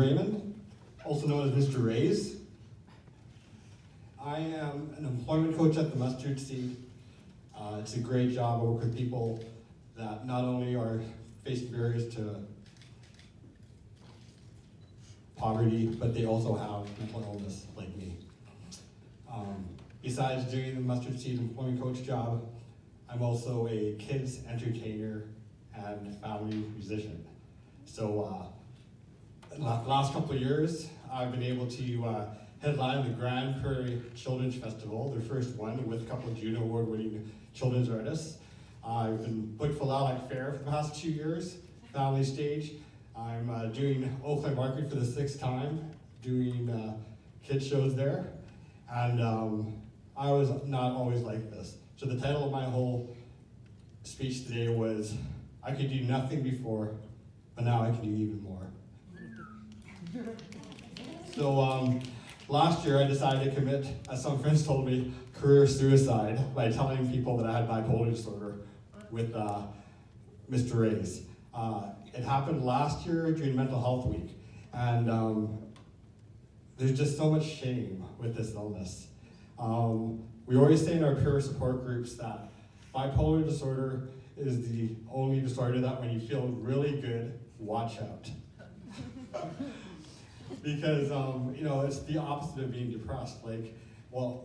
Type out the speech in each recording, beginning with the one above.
Raymond, also known as Mr. Rayz. I am an employment coach at the Mustard Seed. It's a great job. I work with people that not only are facing barriers to poverty, but they also have mental illness like me. Besides doing the Mustard Seed employment coach job, I'm also a kids entertainer and family musician. So in the last couple of years, I've been able to headline the Grand Prairie Children's Festival, their first one, with a couple of Juno Award-winning children's artists. I've been booked for Lilac Fair for the past 2 years, family stage. I'm doing Oakland Market for the 6th time, doing kids shows there. And I was not always like this. So the title of my whole speech today was, I could do nothing before, but now I can do even more. So last year I decided to commit, as some friends told me, career suicide by telling people that I had bipolar disorder with Mr. Rayz. It happened last year during Mental Health Week, and there's just so much shame with this illness. We always say in our peer support groups that bipolar disorder is the only disorder that when you feel really good, watch out. Because it's the opposite of being depressed.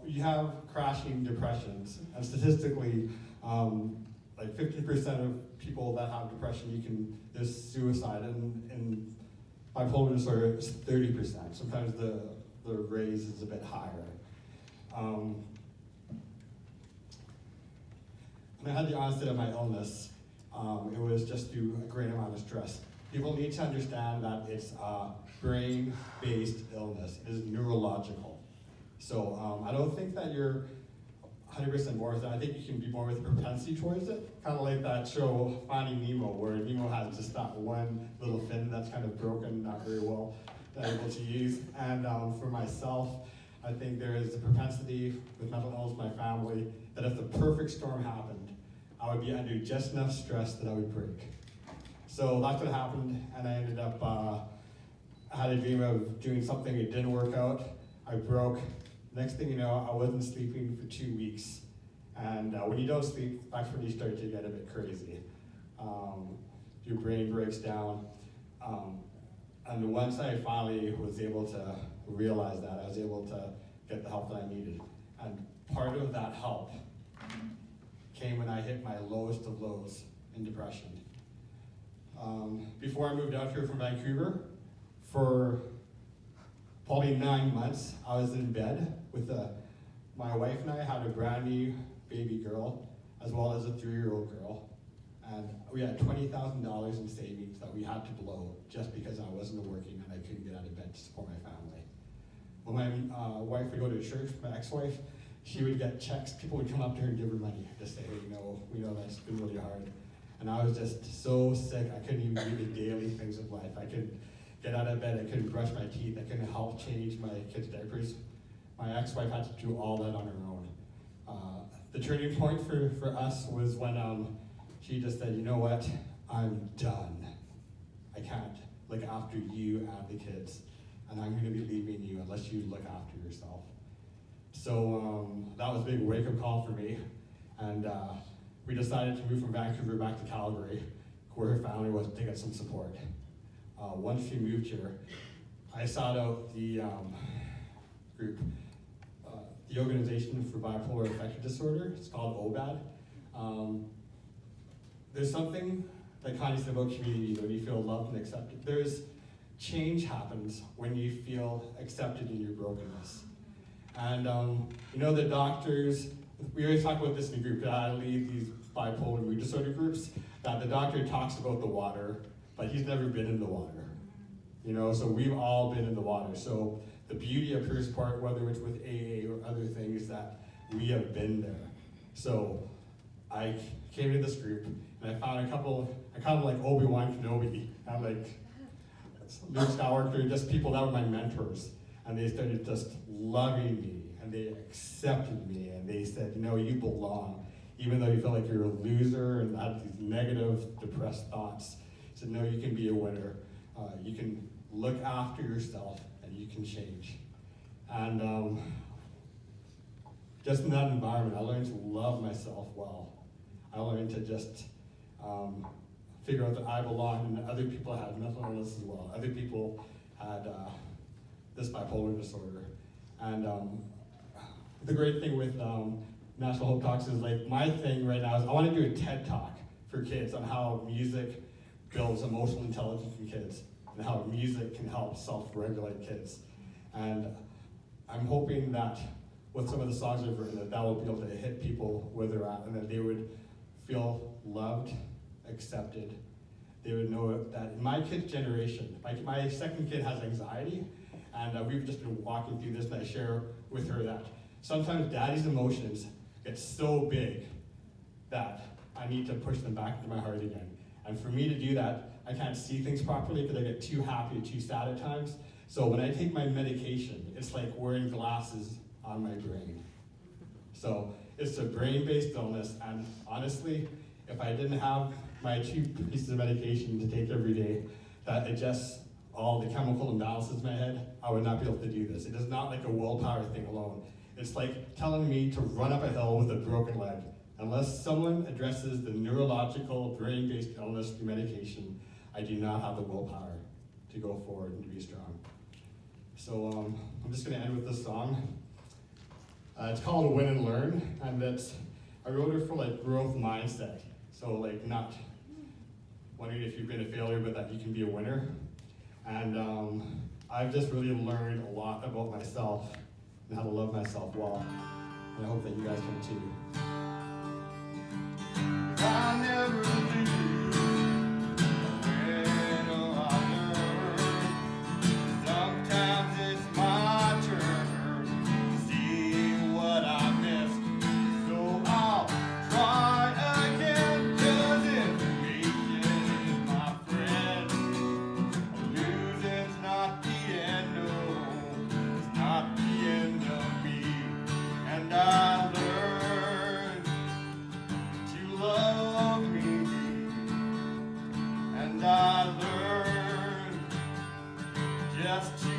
You have crashing depressions, and statistically, like 50% of people that have depression, there's suicide, and bipolar disorder is 30%. Sometimes the raise is a bit higher. When I had the onset of my illness, it was just through a great amount of stress. People need to understand that it's a brain-based illness. It is neurological. So I don't think that you're 100% born with it. I think you can be born with a propensity towards it. Kind of like that show Finding Nemo, where Nemo has just that one little fin that's kind of broken, not very well able to use. And for myself, I think there is a propensity with mental illness in my family that if the perfect storm happened, I would be under just enough stress that I would break. So that's what happened, and I ended up, I had a dream of doing something, it didn't work out, I broke. Next thing you know, I wasn't sleeping for 2 weeks. And when you don't sleep, that's when you start to get a bit crazy. Your brain breaks down. And once I finally was able to realize that, I was able to get the help that I needed. And part of that help came when I hit my lowest of lows in depression. Before I moved out here from Vancouver, for probably 9 months, I was in bed with my wife, and I had a brand new baby girl, as well as a 3-year-old girl. And we had $20,000 in savings that we had to blow just because I wasn't working and I couldn't get out of bed to support my family. When my wife would go to church, my ex-wife, she would get checks. People would come up to her and give her money to say, hey, we know that's been really hard. And I was just so sick, I couldn't even do the daily things of life. I couldn't get out of bed, I couldn't brush my teeth, I couldn't help change my kids' diapers. My ex-wife had to do all that on her own. The turning point for us was when she just said, you know what, I'm done. I can't look after you and the kids, and I'm gonna be leaving you unless you look after yourself. So that was a big wake-up call for me, and we decided to move from Vancouver back to Calgary, where her family was, to get some support. Once we moved here, I sought out the group, the Organization for Bipolar Affective Disorder. It's called OBAD. There's something that Connie said about community, when you feel loved and accepted. There's change happens when you feel accepted in your brokenness. And the doctors, we always talk about this in the group, that I lead these bipolar mood disorder groups, that the doctor talks about the water, but he's never been in the water. So we've all been in the water. So the beauty of peer support, whether it's with AA or other things, is that we have been there. So I came to this group and I found a couple, I kind of like Obi-Wan Kenobi, and like Luke Skywalker, just people that were my mentors. And they started just loving me, and they accepted me, and they said, you belong. Even though you feel like you're a loser and had these negative, depressed thoughts, said, no, you can be a winner. You can look after yourself and you can change. And just in that environment, I learned to love myself well. I learned to just figure out that I belong and that other people had mental illness as well. Other people had this bipolar disorder. And the great thing with National Hope Talks is like my thing right now is I want to do a TED Talk for kids on how music builds emotional intelligence in kids and how music can help self-regulate kids. And I'm hoping that with some of the songs I've written that will be able to hit people where they're at and that they would feel loved, accepted. They would know that in my kid's generation, my second kid has anxiety, and we've just been walking through this, and I share with her that sometimes daddy's emotions get so big that I need to push them back into my heart again. And for me to do that, I can't see things properly because I get too happy or too sad at times. So when I take my medication, it's like wearing glasses on my brain. So it's a brain-based illness, and honestly, if I didn't have my 2 pieces of medication to take every day that adjusts all the chemical imbalances in my head, I would not be able to do this. It is not like a willpower thing alone. It's like telling me to run up a hill with a broken leg. Unless someone addresses the neurological brain-based illness through medication, I do not have the willpower to go forward and to be strong. So I'm just gonna end with this song. It's called Win and Learn, and I wrote it for like growth mindset. So like not wondering if you've been a failure, but that you can be a winner. And I've just really learned a lot about myself and how to love myself well. And I hope that you guys can too. I never knew when I learned. Sometimes it's my turn to see what I missed. So I'll try again, 'cause information is my friend. Losing's not the end, no, it's not the end of me. And I learned to love me, and I learned just to